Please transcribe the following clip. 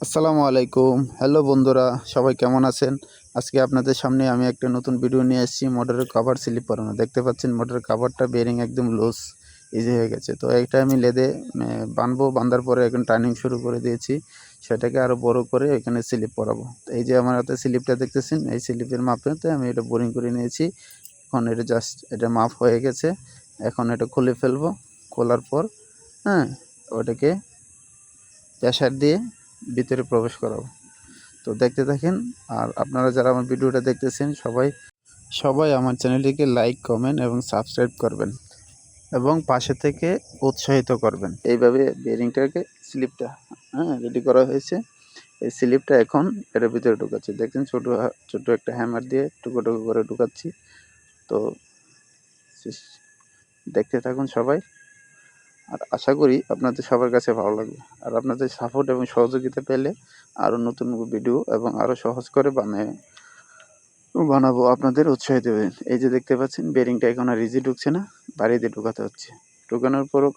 আসসালামু আলাইকুম। হ্যালো বন্ধুরা, সবাই কেমন আছেন? আজকে আপনাদের সামনে আমি একটা নতুন ভিডিও নিয়ে এসেছি মোটরের কভার স্লিপ করানো। দেখতে পাচ্ছেন মোটরের কভারটা বেরিং একদম লুজ ইজি হয়ে গেছে। তো এটা আমি লেদে বাঁধবো, বাঁধার পরে এখন টার্নিং শুরু করে দিয়েছি। সেটাকে আরও বড় করে এখানে স্লিপ পরাবো। তো এই যে আমার হাতে স্লিপটা দেখতেছেন, এই স্লিপের মাপেতে আমি এটা বোরিং করে নিয়েছি। এখন এটা জাস্ট এটা মাপ হয়ে গেছে। এখন এটা খুলে ফেলবো। খোলার পর হ্যাঁ, ওটাকে প্রেসার দিয়ে ভিতরে প্রবেশ করাবো। তো দেখতে থাকেন। আর আপনারা যারা আমার ভিডিওটা দেখতেছেন সবাই আমার চ্যানেলটিকে লাইক, কমেন্ট এবং সাবস্ক্রাইব করবেন এবং পাশে থেকে উৎসাহিত করবেন। এইভাবে বেরিংটাকে স্লিপটা রেডি করা হয়েছে। এই স্লিপটা এখন এর ভিতরে ঢুকাচ্ছি। দেখছেন ছোট একটা হ্যামার দিয়ে টুকরো টুকরো করে ঢুকাচ্ছি। তো দেখতে থাকুন সবাই। আর আশা করি আপনাদের সবার কাছে ভালো লাগবে। আর আপনাদের সাপোর্ট এবং সহযোগিতা পেলে আরও নতুন ভিডিও এবং আরও সহজ করে বানাবো, আপনাদের উৎসাহিত দেবেন। এই যে দেখতে পাচ্ছেন বেরিংটা এখন আর ইজি ঢুকছে না, বাড়িতে ঢুকাতে হচ্ছে। ঢুকানোর পরও